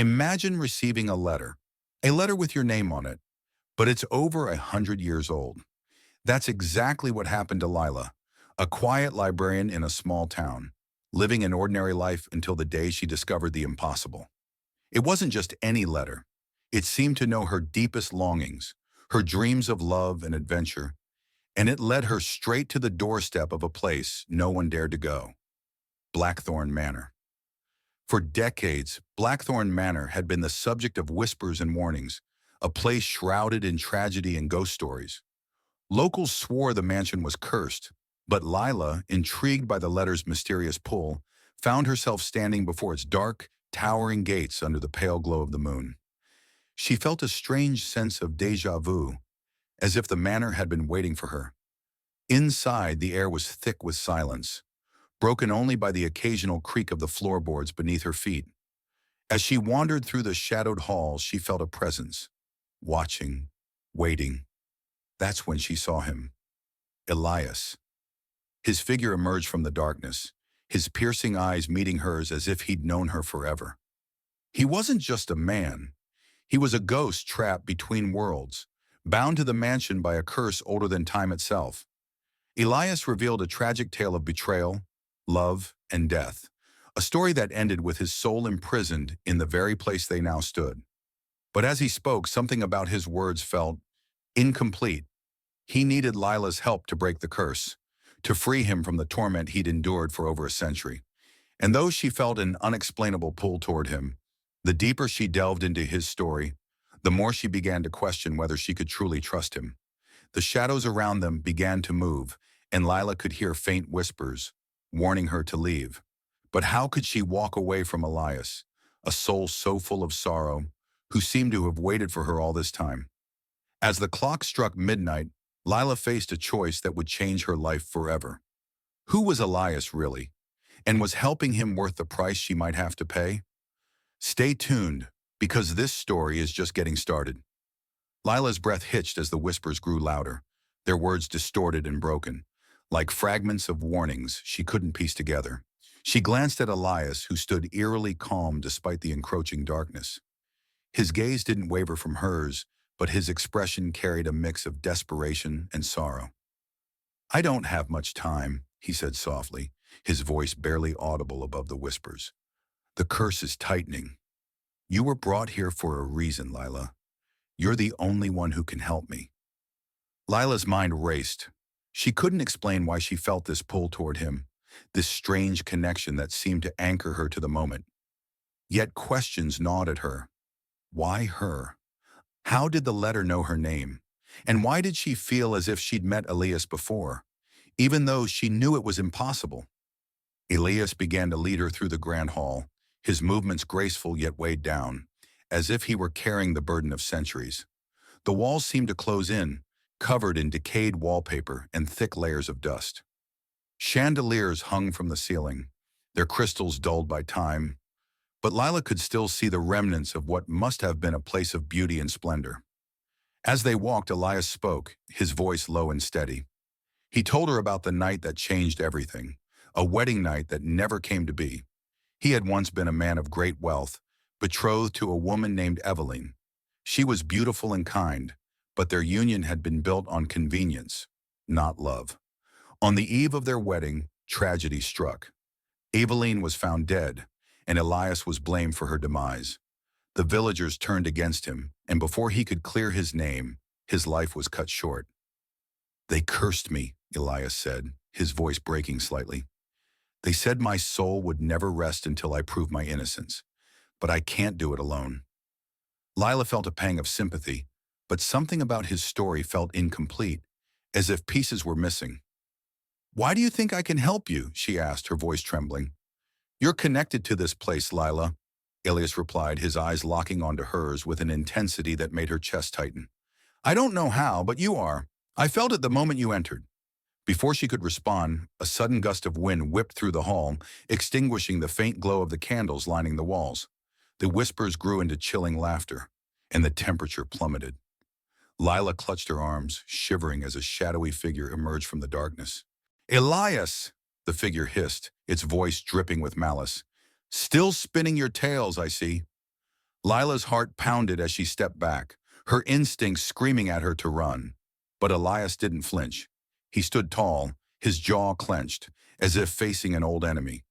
Imagine receiving a letter with your name on it, but it's over 100 years old. That's exactly what happened to Lila, a quiet librarian in a small town, living an ordinary life until the day she discovered the impossible. It wasn't just any letter. It seemed to know her deepest longings, her dreams of love and adventure, and it led her straight to the doorstep of a place no one dared to go, Blackthorn Manor. For decades, Blackthorn Manor had been the subject of whispers and warnings, a place shrouded in tragedy and ghost stories. Locals swore the mansion was cursed, but Lila, intrigued by the letter's mysterious pull, found herself standing before its dark, towering gates under the pale glow of the moon. She felt a strange sense of déjà vu, as if the manor had been waiting for her. Inside, the air was thick with silence, broken only by the occasional creak of the floorboards beneath her feet. As she wandered through the shadowed halls, she felt a presence, watching, waiting. That's when she saw him. Elias. His figure emerged from the darkness, his piercing eyes meeting hers as if he'd known her forever. He wasn't just a man. He was a ghost trapped between worlds, bound to the mansion by a curse older than time itself. Elias revealed a tragic tale of betrayal, love, and death, a story that ended with his soul imprisoned in the very place they now stood. But as he spoke, something about his words felt incomplete. He needed Lila's help to break the curse, to free him from the torment he'd endured for over a century. And though she felt an unexplainable pull toward him, the deeper she delved into his story, the more she began to question whether she could truly trust him. The shadows around them began to move, and Lila could hear faint whispers, warning her to leave. But how could she walk away from Elias, a soul so full of sorrow, who seemed to have waited for her all this time? As the clock struck midnight, Lila faced a choice that would change her life forever. Who was Elias really? And was helping him worth the price she might have to pay? Stay tuned, because this story is just getting started. Lila's breath hitched as the whispers grew louder, their words distorted and broken, like fragments of warnings she couldn't piece together. She glanced at Elias, who stood eerily calm despite the encroaching darkness. His gaze didn't waver from hers, but his expression carried a mix of desperation and sorrow. "I don't have much time," he said softly, his voice barely audible above the whispers. "The curse is tightening. You were brought here for a reason, Lila. You're the only one who can help me." Lila's mind raced. She couldn't explain why she felt this pull toward him, this strange connection that seemed to anchor her to the moment. Yet questions gnawed at her. Why her? How did the letter know her name? And why did she feel as if she'd met Elias before, even though she knew it was impossible? Elias began to lead her through the grand hall, his movements graceful yet weighed down, as if he were carrying the burden of centuries. The walls seemed to close in, covered in decayed wallpaper and thick layers of dust. Chandeliers hung from the ceiling, their crystals dulled by time, but Lila could still see the remnants of what must have been a place of beauty and splendor. As they walked, Elias spoke, his voice low and steady. He told her about the night that changed everything, a wedding night that never came to be. He had once been a man of great wealth, betrothed to a woman named Eveline. She was beautiful and kind, but their union had been built on convenience, not love. On the eve of their wedding, tragedy struck. Eveline was found dead, and Elias was blamed for her demise. The villagers turned against him, and before he could clear his name, his life was cut short. "They cursed me," Elias said, his voice breaking slightly. "They said my soul would never rest until I prove my innocence, but I can't do it alone." Lila felt a pang of sympathy, but something about his story felt incomplete, as if pieces were missing. "Why do you think I can help you?" she asked, her voice trembling. "You're connected to this place, Lila," Elias replied, his eyes locking onto hers with an intensity that made her chest tighten. "I don't know how, but you are. I felt it the moment you entered." Before she could respond, a sudden gust of wind whipped through the hall, extinguishing the faint glow of the candles lining the walls. The whispers grew into chilling laughter, and the temperature plummeted. Lila clutched her arms, shivering as a shadowy figure emerged from the darkness. "Elias!" the figure hissed, its voice dripping with malice. "Still spinning your tales, I see." Lila's heart pounded as she stepped back, her instincts screaming at her to run. But Elias didn't flinch. He stood tall, his jaw clenched, as if facing an old enemy.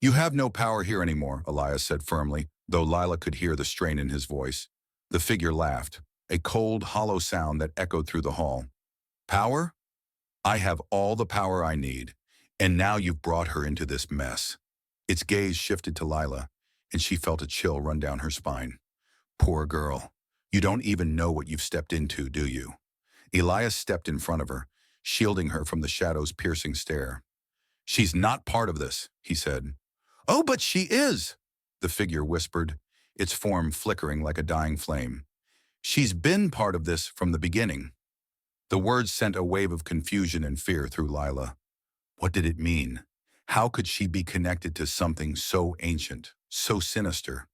"You have no power here anymore," Elias said firmly, though Lila could hear the strain in his voice. The figure laughed, a cold, hollow sound that echoed through the hall. "Power? I have all the power I need, and now you've brought her into this mess." Its gaze shifted to Lila, and she felt a chill run down her spine. "Poor girl. You don't even know what you've stepped into, do you?" Elias stepped in front of her, shielding her from the shadow's piercing stare. "She's not part of this," he said. "Oh, but she is," the figure whispered, its form flickering like a dying flame. "She's been part of this from the beginning." The words sent a wave of confusion and fear through Lila. What did it mean? How could she be connected to something so ancient, so sinister?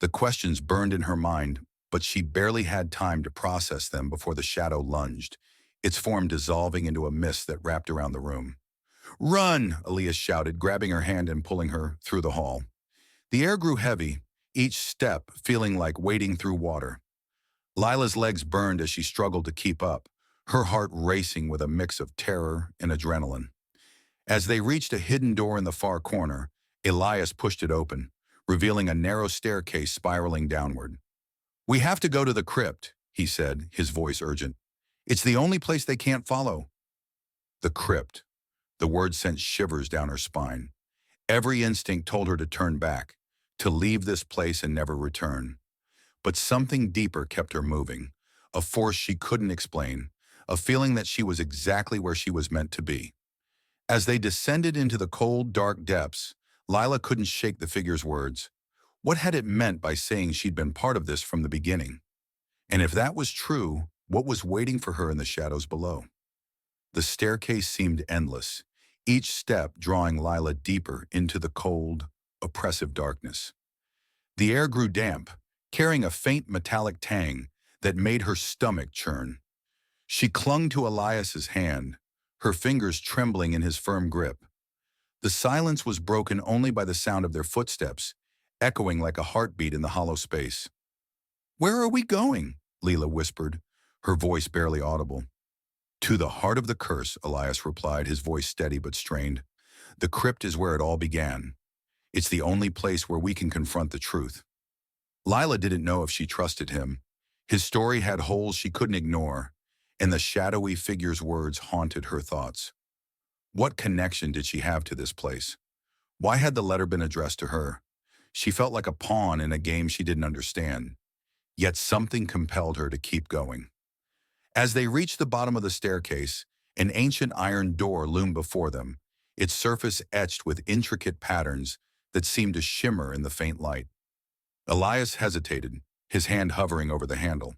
The questions burned in her mind, but she barely had time to process them before the shadow lunged, its form dissolving into a mist that wrapped around the room. "Run!" Elias shouted, grabbing her hand and pulling her through the hall. The air grew heavy, each step feeling like wading through water. Lila's legs burned as she struggled to keep up, her heart racing with a mix of terror and adrenaline. As they reached a hidden door in the far corner, Elias pushed it open, revealing a narrow staircase spiraling downward. "We have to go to the crypt," he said, his voice urgent. "It's the only place they can't follow." The crypt. The word sent shivers down her spine. Every instinct told her to turn back, to leave this place and never return. But something deeper kept her moving, a force she couldn't explain, a feeling that she was exactly where she was meant to be. As they descended into the cold, dark depths, Lila couldn't shake the figure's words. What had it meant by saying she'd been part of this from the beginning? And if that was true, what was waiting for her in the shadows below? The staircase seemed endless, each step drawing Lila deeper into the cold, oppressive darkness. The air grew damp, carrying a faint metallic tang that made her stomach churn. She clung to Elias's hand, her fingers trembling in his firm grip. The silence was broken only by the sound of their footsteps, echoing like a heartbeat in the hollow space. "Where are we going?" Leela whispered, her voice barely audible. "To the heart of the curse," Elias replied, his voice steady but strained. "The crypt is where it all began. It's the only place where we can confront the truth." Lila didn't know if she trusted him. His story had holes she couldn't ignore, and the shadowy figure's words haunted her thoughts. What connection did she have to this place? Why had the letter been addressed to her? She felt like a pawn in a game she didn't understand. Yet something compelled her to keep going. As they reached the bottom of the staircase, an ancient iron door loomed before them, its surface etched with intricate patterns that seemed to shimmer in the faint light. Elias hesitated, his hand hovering over the handle.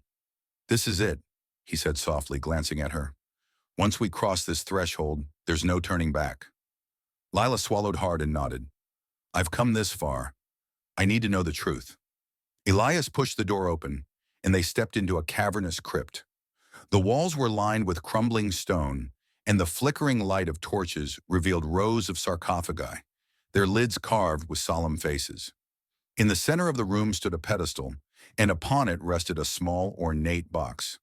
"This is it," he said softly, glancing at her. "Once we cross this threshold, there's no turning back." Lila swallowed hard and nodded. "I've come this far. I need to know the truth." Elias pushed the door open, and they stepped into a cavernous crypt. The walls were lined with crumbling stone, and the flickering light of torches revealed rows of sarcophagi, their lids carved with solemn faces. In the center of the room stood a pedestal, and upon it rested a small, ornate box.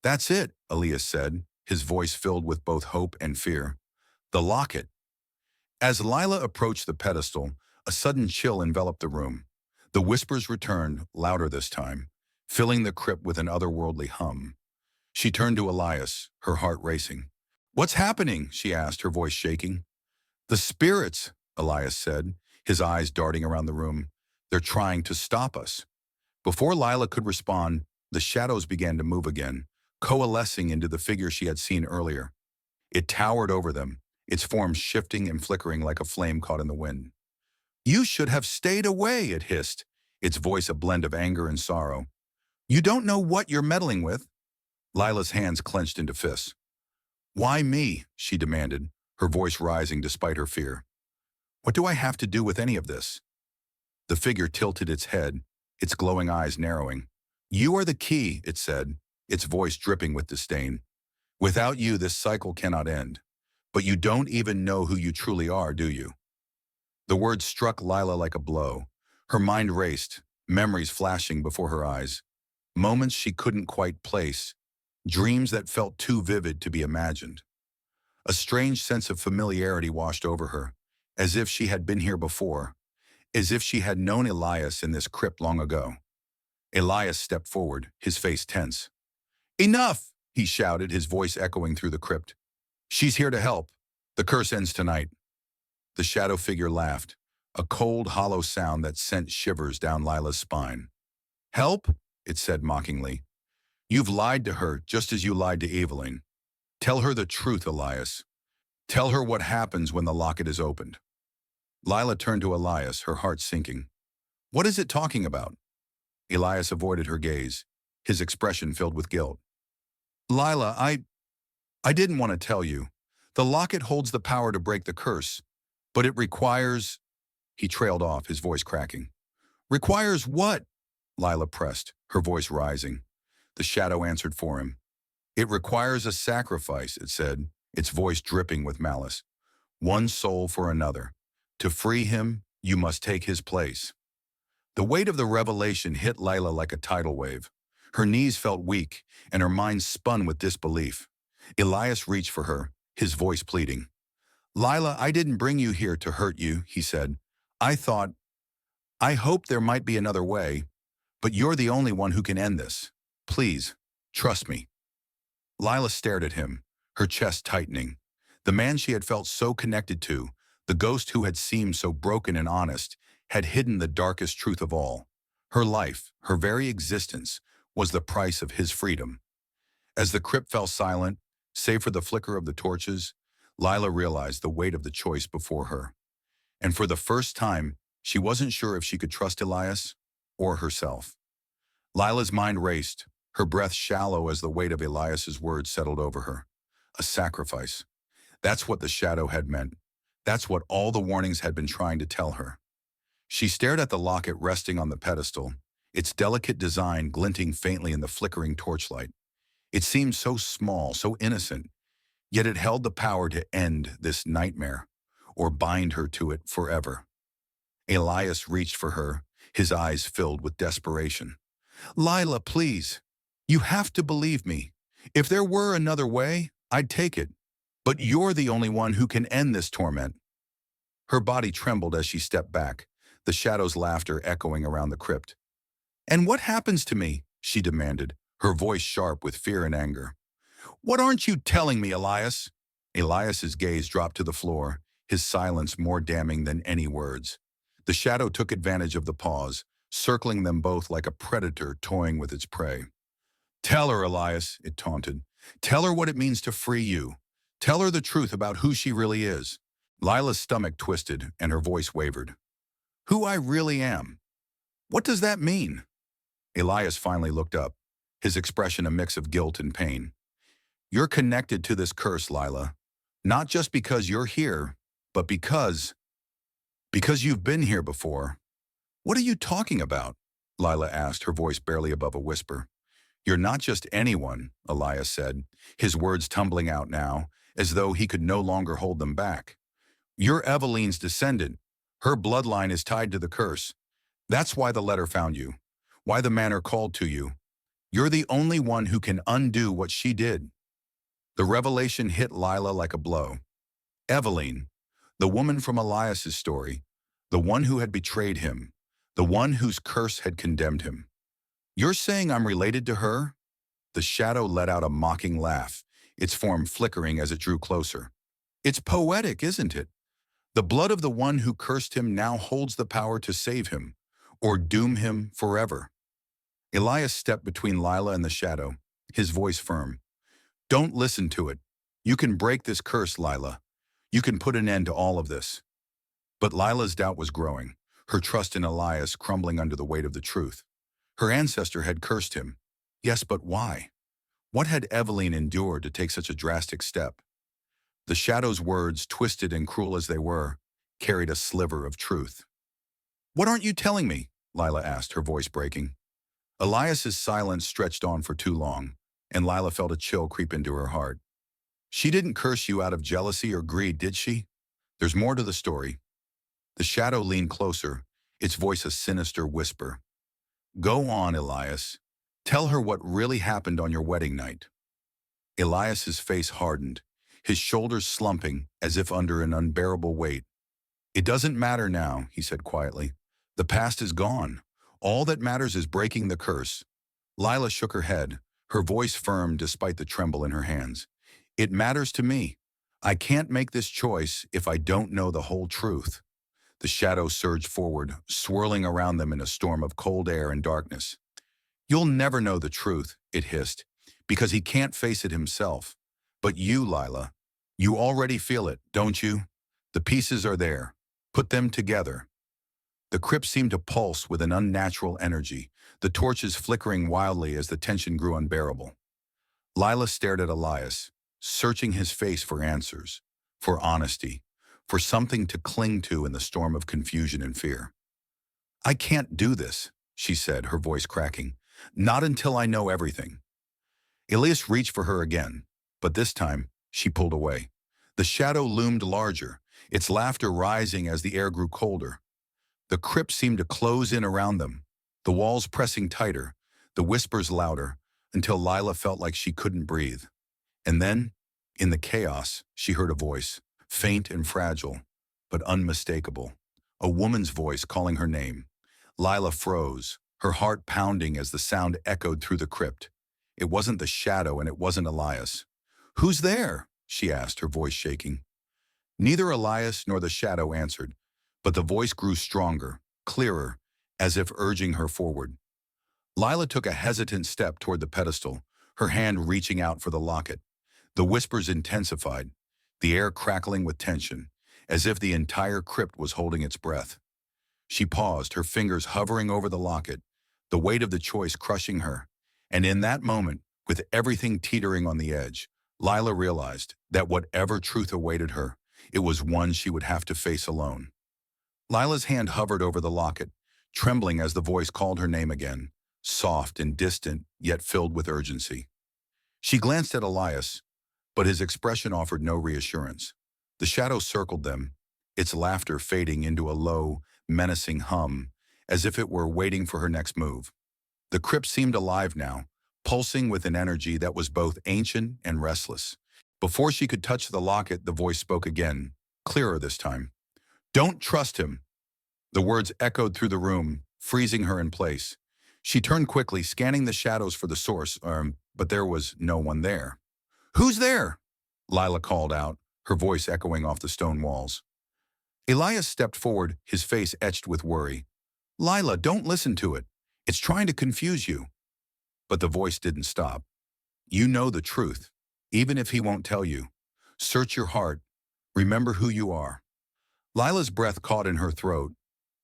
"That's it," Elias said, his voice filled with both hope and fear. "The locket." As Lila approached the pedestal, a sudden chill enveloped the room. The whispers returned, louder this time, filling the crypt with an otherworldly hum. She turned to Elias, her heart racing. "What's happening?" she asked, her voice shaking. "The spirits," Elias said, his eyes darting around the room. "They're trying to stop us." Before Lila could respond, the shadows began to move again, coalescing into the figure she had seen earlier. It towered over them, its form shifting and flickering like a flame caught in the wind. "You should have stayed away," it hissed, its voice a blend of anger and sorrow. "You don't know what you're meddling with." Lila's hands clenched into fists. "Why me?" she demanded, her voice rising despite her fear. "What do I have to do with any of this?" The figure tilted its head, its glowing eyes narrowing. "You are the key," it said, its voice dripping with disdain. "Without you, this cycle cannot end. But you don't even know who you truly are, do you?" The words struck Lila like a blow. Her mind raced, memories flashing before her eyes, moments she couldn't quite place, dreams that felt too vivid to be imagined. A strange sense of familiarity washed over her, as if she had been here before, as if she had known Elias in this crypt long ago. Elias stepped forward, his face tense. "Enough!" he shouted, his voice echoing through the crypt. "She's here to help. The curse ends tonight." The shadow figure laughed, a cold, hollow sound that sent shivers down Lila's spine. "Help?" it said mockingly. "You've lied to her just as you lied to Evelyn. Tell her the truth, Elias. Tell her what happens when the locket is opened." Lila turned to Elias, her heart sinking. "What is it talking about?" Elias avoided her gaze, his expression filled with guilt. "Lila, I didn't want to tell you. The locket holds the power to break the curse, but it requires—" He trailed off, his voice cracking. "Requires what?" Lila pressed, her voice rising. The shadow answered for him. "It requires a sacrifice," it said, its voice dripping with malice. "One soul for another. To free him, you must take his place." The weight of the revelation hit Lila like a tidal wave. Her knees felt weak, and her mind spun with disbelief. Elias reached for her, his voice pleading. "Lila, I didn't bring you here to hurt you," he said. I hoped there might be another way, but you're the only one who can end this. Please, trust me." Lila stared at him, her chest tightening. The man she had felt so connected to, the ghost who had seemed so broken and honest, had hidden the darkest truth of all. Her life, her very existence, was the price of his freedom. As the crypt fell silent, save for the flicker of the torches, Lila realized the weight of the choice before her. And for the first time, she wasn't sure if she could trust Elias or herself. Lila's mind raced, her breath shallow as the weight of Elias's words settled over her. A sacrifice. That's what the shadow had meant. That's what all the warnings had been trying to tell her. She stared at the locket resting on the pedestal, its delicate design glinting faintly in the flickering torchlight. It seemed so small, so innocent, yet it held the power to end this nightmare, or bind her to it forever. Elias reached for her, his eyes filled with desperation. "Lila, please. You have to believe me. If there were another way, I'd take it. But you're the only one who can end this torment." Her body trembled as she stepped back, the shadow's laughter echoing around the crypt. "And what happens to me?" she demanded, her voice sharp with fear and anger. "What aren't you telling me, Elias?" Elias's gaze dropped to the floor, his silence more damning than any words. The shadow took advantage of the pause, circling them both like a predator toying with its prey. "Tell her, Elias," it taunted. "Tell her what it means to free you. Tell her the truth about who she really is." Lila's stomach twisted and her voice wavered. "Who I really am? What does that mean?" Elias finally looked up, his expression a mix of guilt and pain. "You're connected to this curse, Lila. Not just because you're here, but because you've been here before." "What are you talking about?" Lila asked, her voice barely above a whisper. "You're not just anyone," Elias said, his words tumbling out now, as though he could no longer hold them back. "You're Evelyn's descendant. Her bloodline is tied to the curse. That's why the letter found you, why the manor called to you. You're the only one who can undo what she did." The revelation hit Lila like a blow. Evelyn, the woman from Elias's story, the one who had betrayed him, the one whose curse had condemned him. "You're saying I'm related to her?" The shadow let out a mocking laugh, its form flickering as it drew closer. "It's poetic, isn't it? The blood of the one who cursed him now holds the power to save him, or doom him forever." Elias stepped between Lila and the shadow, his voice firm. "Don't listen to it. You can break this curse, Lila. You can put an end to all of this." But Lila's doubt was growing, her trust in Elias crumbling under the weight of the truth. Her ancestor had cursed him. Yes, but why? What had Evelyn endured to take such a drastic step? The shadow's words, twisted and cruel as they were, carried a sliver of truth. "What aren't you telling me?" Lila asked, her voice breaking. Elias's silence stretched on for too long, and Lila felt a chill creep into her heart. "She didn't curse you out of jealousy or greed, did she? There's more to the story." The shadow leaned closer, its voice a sinister whisper. Go on, Elias. Tell her what really happened on your wedding night. Elias's face hardened, his shoulders slumping as if under an unbearable weight. It doesn't matter now, he said quietly. The past is gone. All that matters is breaking the curse. Lila shook her head, her voice firm despite the tremble in her hands. It matters to me. I can't make this choice if I don't know the whole truth. The shadow surged forward, swirling around them in a storm of cold air and darkness. You'll never know the truth, it hissed, because he can't face it himself. But you, Lila, you already feel it, don't you? The pieces are there. Put them together. The crypt seemed to pulse with an unnatural energy, the torches flickering wildly as the tension grew unbearable. Lila stared at Elias, searching his face for answers, for honesty, for something to cling to in the storm of confusion and fear. I can't do this, she said, her voice cracking. Not until I know everything. Elias reached for her again, but this time she pulled away. The shadow loomed larger, its laughter rising as the air grew colder. The crypt seemed to close in around them, the walls pressing tighter, the whispers louder, until Lila felt like she couldn't breathe. And then, in the chaos, she heard a voice, faint and fragile, but unmistakable. A woman's voice calling her name. Lila froze, her heart pounding as the sound echoed through the crypt. It wasn't the shadow and it wasn't Elias. Who's there? She asked, her voice shaking. Neither Elias nor the shadow answered, but the voice grew stronger, clearer, as if urging her forward. Lila took a hesitant step toward the pedestal, her hand reaching out for the locket. The whispers intensified, the air crackling with tension, as if the entire crypt was holding its breath. She paused, her fingers hovering over the locket, the weight of the choice crushing her. And in that moment, with everything teetering on the edge, Lila realized that whatever truth awaited her, it was one she would have to face alone. Lila's hand hovered over the locket, trembling as the voice called her name again, soft and distant, yet filled with urgency. She glanced at Elias, but his expression offered no reassurance. The shadow circled them, its laughter fading into a low, menacing hum, as if it were waiting for her next move. The crypt seemed alive now, pulsing with an energy that was both ancient and restless. Before she could touch the locket, the voice spoke again, clearer this time. Don't trust him. The words echoed through the room, freezing her in place. She turned quickly, scanning the shadows for the source, but there was no one there. Who's there? Lila called out, her voice echoing off the stone walls. Elias stepped forward, his face etched with worry. Lila, don't listen to it. It's trying to confuse you. But the voice didn't stop. You know the truth, even if he won't tell you. Search your heart. Remember who you are. Lila's breath caught in her throat.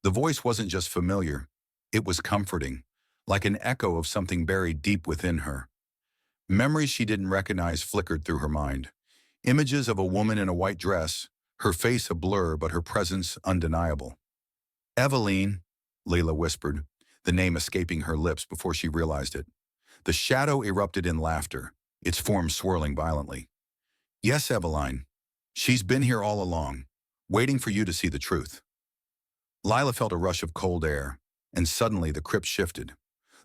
The voice wasn't just familiar. It was comforting, like an echo of something buried deep within her. Memories she didn't recognize flickered through her mind. Images of a woman in a white dress, her face a blur but her presence undeniable. Eveline, Leila whispered, the name escaping her lips before she realized it. The shadow erupted in laughter, its form swirling violently. Yes, Eveline. She's been here all along, waiting for you to see the truth. Lila felt a rush of cold air, and suddenly the crypt shifted.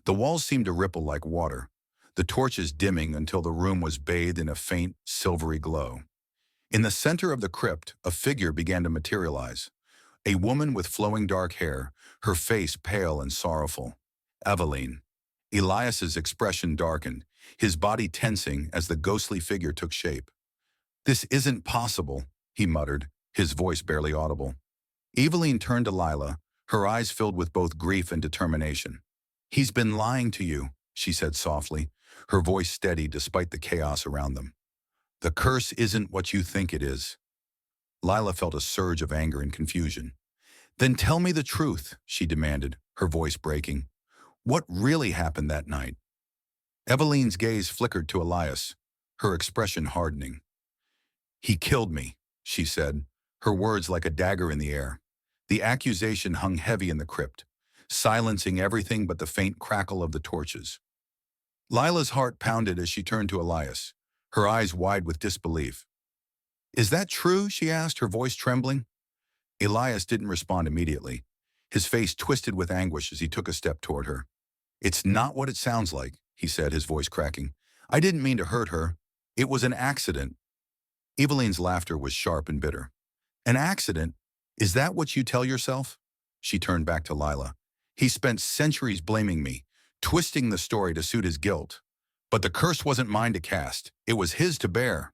The walls seemed to ripple like water, the torches dimming until the room was bathed in a faint, silvery glow. In the center of the crypt, a figure began to materialize. A woman with flowing dark hair, her face pale and sorrowful. Eveline. Elias's expression darkened, his body tensing as the ghostly figure took shape. This isn't possible, he muttered, his voice barely audible. Eveline turned to Lila, her eyes filled with both grief and determination. He's been lying to you, she said softly, her voice steady despite the chaos around them. The curse isn't what you think it is. Lila felt a surge of anger and confusion. Then tell me the truth, she demanded, her voice breaking. What really happened that night? Eveline's gaze flickered to Elias, her expression hardening. He killed me, she said, her words like a dagger in the air. The accusation hung heavy in the crypt, silencing everything but the faint crackle of the torches. Lila's heart pounded as she turned to Elias, her eyes wide with disbelief. Is that true? She asked, her voice trembling. Elias didn't respond immediately, his face twisted with anguish as he took a step toward her. "It's not what it sounds like," he said, his voice cracking. "I didn't mean to hurt her. It was an accident." Eveline's laughter was sharp and bitter. "An accident? Is that what you tell yourself?" She turned back to Lila. "He spent centuries blaming me, twisting the story to suit his guilt. But the curse wasn't mine to cast. It was his to bear."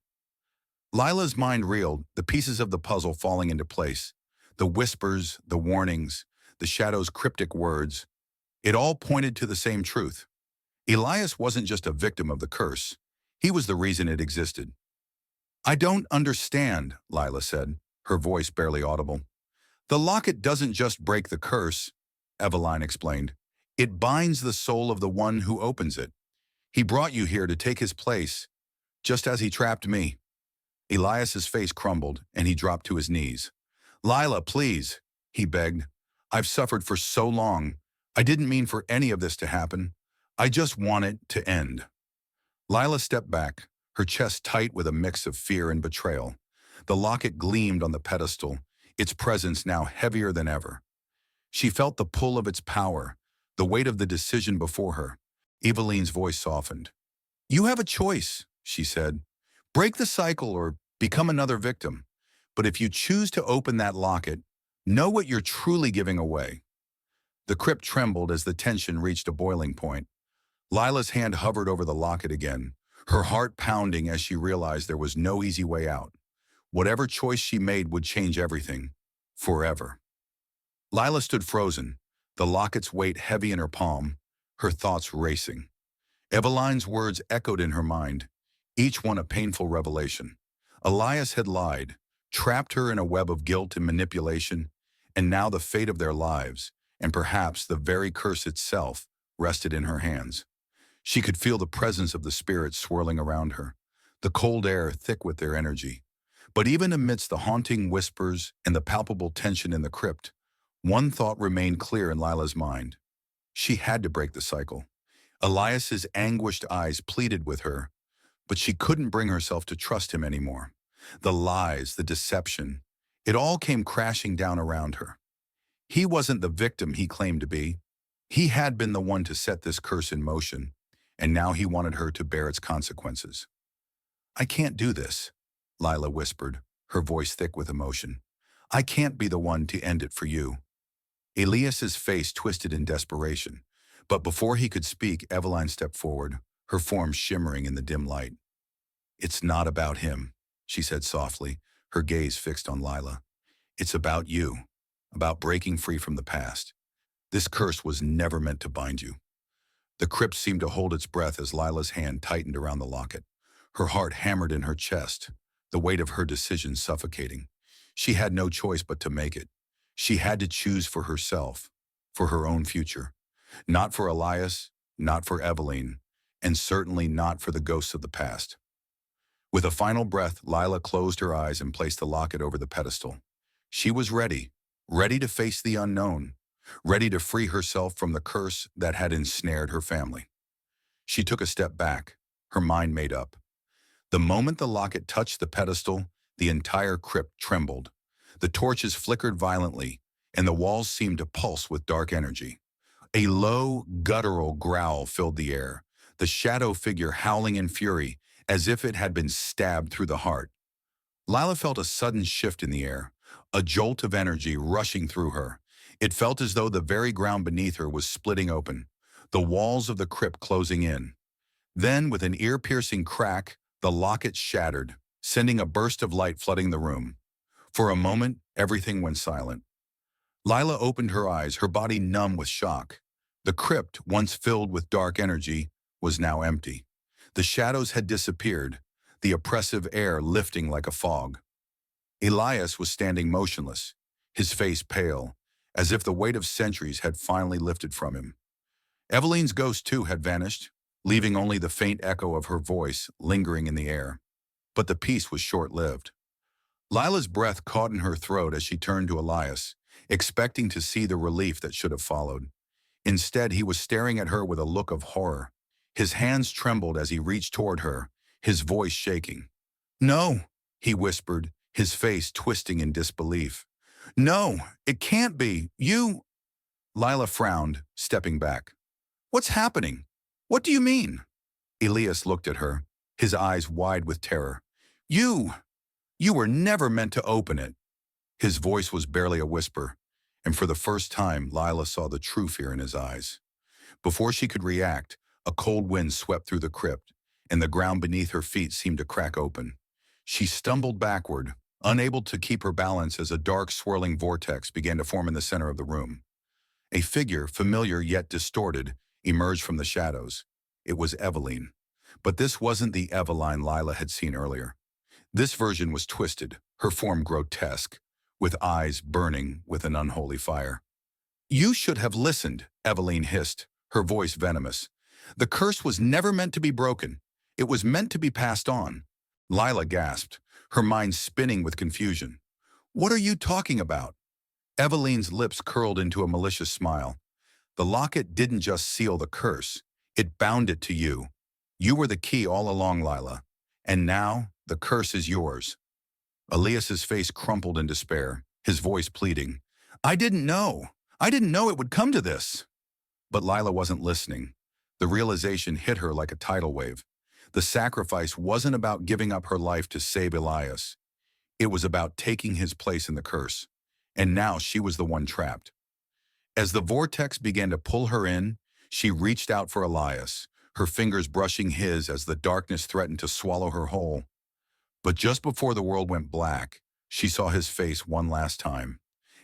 Lila's mind reeled, the pieces of the puzzle falling into place. The whispers, the warnings, the shadow's cryptic words. It all pointed to the same truth. Elias wasn't just a victim of the curse. He was the reason it existed. "I don't understand," Lila said, her voice barely audible. "The locket doesn't just break the curse," Eveline explained. "It binds the soul of the one who opens it. He brought you here to take his place, just as he trapped me." Elias's face crumbled, and he dropped to his knees. "Lila, please," he begged. "I've suffered for so long. I didn't mean for any of this to happen. I just want it to end." Lila stepped back, her chest tight with a mix of fear and betrayal. The locket gleamed on the pedestal, its presence now heavier than ever. She felt the pull of its power, the weight of the decision before her. Eveline's voice softened. "You have a choice," she said. "Break the cycle or become another victim. But if you choose to open that locket, know what you're truly giving away." The crypt trembled as the tension reached a boiling point. Lila's hand hovered over the locket again, her heart pounding as she realized there was no easy way out. Whatever choice she made would change everything. Forever. Lila stood frozen, the locket's weight heavy in her palm, her thoughts racing. Eveline's words echoed in her mind, each one a painful revelation. Elias had lied, trapped her in a web of guilt and manipulation, and now the fate of their lives, and perhaps the very curse itself, rested in her hands. She could feel the presence of the spirits swirling around her, the cold air thick with their energy. But even amidst the haunting whispers and the palpable tension in the crypt, one thought remained clear in Lila's mind. She had to break the cycle. Elias's anguished eyes pleaded with her, but she couldn't bring herself to trust him anymore. The lies, the deception, it all came crashing down around her. He wasn't the victim he claimed to be. He had been the one to set this curse in motion, and now he wanted her to bear its consequences. "I can't do this," Lila whispered, her voice thick with emotion. "I can't be the one to end it for you." Elias's face twisted in desperation, but before he could speak, Eveline stepped forward, her form shimmering in the dim light. "It's not about him," she said softly, her gaze fixed on Lila. "It's about you, about breaking free from the past. This curse was never meant to bind you." The crypt seemed to hold its breath as Lila's hand tightened around the locket. Her heart hammered in her chest, the weight of her decision suffocating. She had no choice but to make it. She had to choose for herself, for her own future. Not for Elias, not for Eveline, and certainly not for the ghosts of the past. With a final breath, Lila closed her eyes and placed the locket over the pedestal. She was ready, ready to face the unknown, ready to free herself from the curse that had ensnared her family. She took a step back, her mind made up. The moment the locket touched the pedestal, the entire crypt trembled. The torches flickered violently, and the walls seemed to pulse with dark energy. A low, guttural growl filled the air, the shadow figure howling in fury, as if it had been stabbed through the heart. Lila felt a sudden shift in the air, a jolt of energy rushing through her. It felt as though the very ground beneath her was splitting open, the walls of the crypt closing in. Then, with an ear-piercing crack, the locket shattered, sending a burst of light flooding the room. For a moment, everything went silent. Lila opened her eyes, her body numb with shock. The crypt, once filled with dark energy, was now empty. The shadows had disappeared, the oppressive air lifting like a fog. Elias was standing motionless, his face pale, as if the weight of centuries had finally lifted from him. Eveline's ghost, too, had vanished, leaving only the faint echo of her voice lingering in the air. But the peace was short-lived. Lila's breath caught in her throat as she turned to Elias, expecting to see the relief that should have followed. Instead, he was staring at her with a look of horror. His hands trembled as he reached toward her, his voice shaking. "No," he whispered, his face twisting in disbelief. "No, it can't be. You—" Lila frowned, stepping back. What's happening? What do you mean? Elias looked at her, his eyes wide with terror. You, you were never meant to open it. His voice was barely a whisper, and for the first time, Lila saw the true fear in his eyes. Before she could react, a cold wind swept through the crypt, and the ground beneath her feet seemed to crack open. She stumbled backward, unable to keep her balance as a dark, swirling vortex began to form in the center of the room. A figure, familiar yet distorted, emerged from the shadows. It was Eveline. But this wasn't the Eveline Lila had seen earlier. This version was twisted, her form grotesque, with eyes burning with an unholy fire. You should have listened, Eveline hissed, her voice venomous. The curse was never meant to be broken. It was meant to be passed on. Lila gasped, her mind spinning with confusion. What are you talking about? Eveline's lips curled into a malicious smile. The locket didn't just seal the curse. It bound it to you. You were the key all along, Lila. And now, the curse is yours. Elias's face crumpled in despair, his voice pleading. I didn't know. I didn't know it would come to this. But Lila wasn't listening. The realization hit her like a tidal wave. The sacrifice wasn't about giving up her life to save Elias. It was about taking his place in the curse. And now she was the one trapped. As the vortex began to pull her in, she reached out for Elias, her fingers brushing his as the darkness threatened to swallow her whole. But just before the world went black, she saw his face one last time.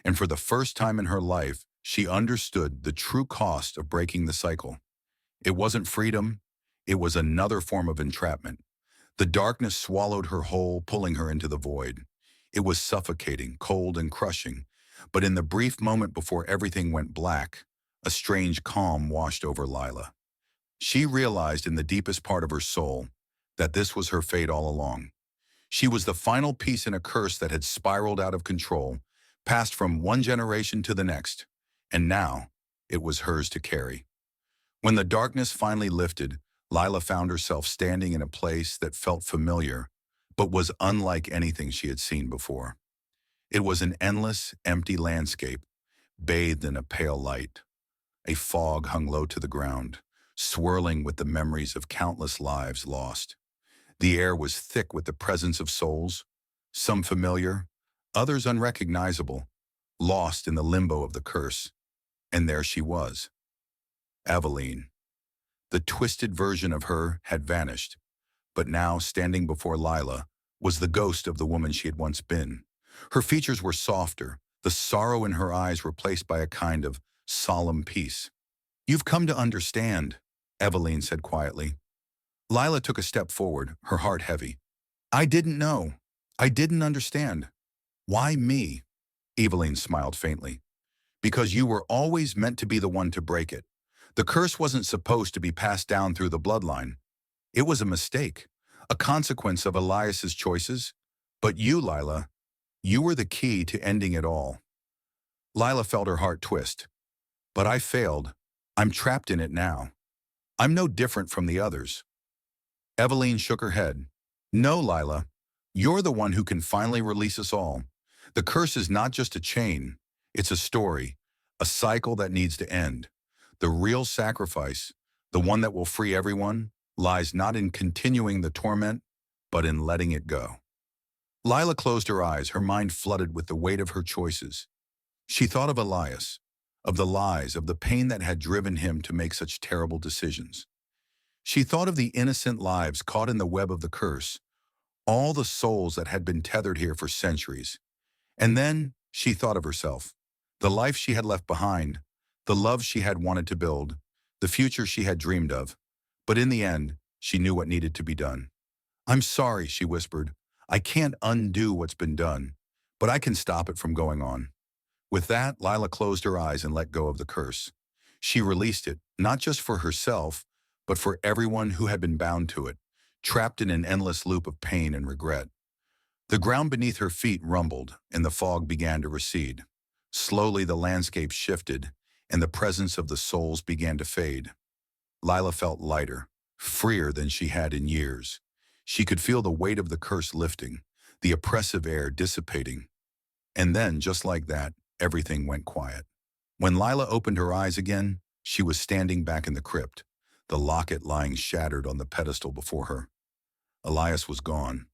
And for the first time in her life, she understood the true cost of breaking the cycle. It wasn't freedom, it was another form of entrapment. The darkness swallowed her whole, pulling her into the void. It was suffocating, cold, and crushing. But in the brief moment before everything went black, a strange calm washed over Lila. She realized in the deepest part of her soul that this was her fate all along. She was the final piece in a curse that had spiraled out of control, passed from one generation to the next, and now it was hers to carry. When the darkness finally lifted, Lila found herself standing in a place that felt familiar, but was unlike anything she had seen before. It was an endless, empty landscape, bathed in a pale light. A fog hung low to the ground, swirling with the memories of countless lives lost. The air was thick with the presence of souls, some familiar, others unrecognizable, lost in the limbo of the curse. And there she was, Eveline. The twisted version of her had vanished, but now, standing before Lila, was the ghost of the woman she had once been. Her features were softer, the sorrow in her eyes replaced by a kind of solemn peace. You've come to understand, Eveline said quietly. Lila took a step forward, her heart heavy. I didn't know. I didn't understand. Why me? Eveline smiled faintly. Because you were always meant to be the one to break it. The curse wasn't supposed to be passed down through the bloodline. It was a mistake, a consequence of Elias's choices. But you, Lila, you were the key to ending it all. Lila felt her heart twist. But I failed. I'm trapped in it now. I'm no different from the others. Eveline shook her head. No, Lila. You're the one who can finally release us all. The curse is not just a chain. It's a story, a cycle that needs to end. The real sacrifice, the one that will free everyone, lies not in continuing the torment, but in letting it go. Lila closed her eyes, her mind flooded with the weight of her choices. She thought of Elias, of the lies, of the pain that had driven him to make such terrible decisions. She thought of the innocent lives caught in the web of the curse, all the souls that had been tethered here for centuries. And then she thought of herself, the life she had left behind, the love she had wanted to build, the future she had dreamed of. But in the end, she knew what needed to be done. I'm sorry, she whispered. I can't undo what's been done, but I can stop it from going on. With that, Lila closed her eyes and let go of the curse. She released it, not just for herself, but for everyone who had been bound to it, trapped in an endless loop of pain and regret. The ground beneath her feet rumbled, and the fog began to recede. Slowly, the landscape shifted, and the presence of the souls began to fade. Lila felt lighter, freer than she had in years. She could feel the weight of the curse lifting, the oppressive air dissipating. And then, just like that, everything went quiet. When Lila opened her eyes again, She was standing back in the crypt, the locket lying shattered on the pedestal before her. Elias was gone.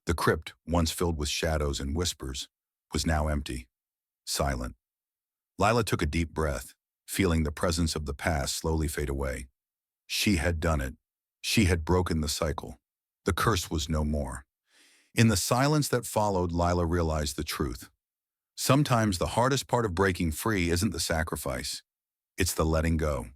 The crypt, once filled with shadows and whispers, was now empty, silent. Lila took a deep breath, feeling the presence of the past slowly fade away. She had done it. She had broken the cycle. The curse was no more. In the silence that followed, Lila realized the truth. Sometimes the hardest part of breaking free isn't the sacrifice. It's the letting go.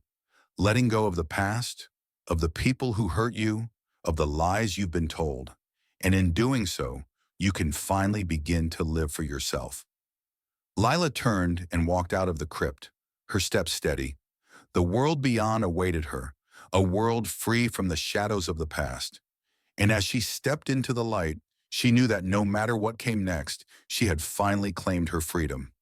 Letting go of the past, of the people who hurt you, of the lies you've been told. And in doing so, you can finally begin to live for yourself. Lila turned and walked out of the crypt, her steps steady. The world beyond awaited her, a world free from the shadows of the past. And as she stepped into the light, she knew that no matter what came next, she had finally claimed her freedom.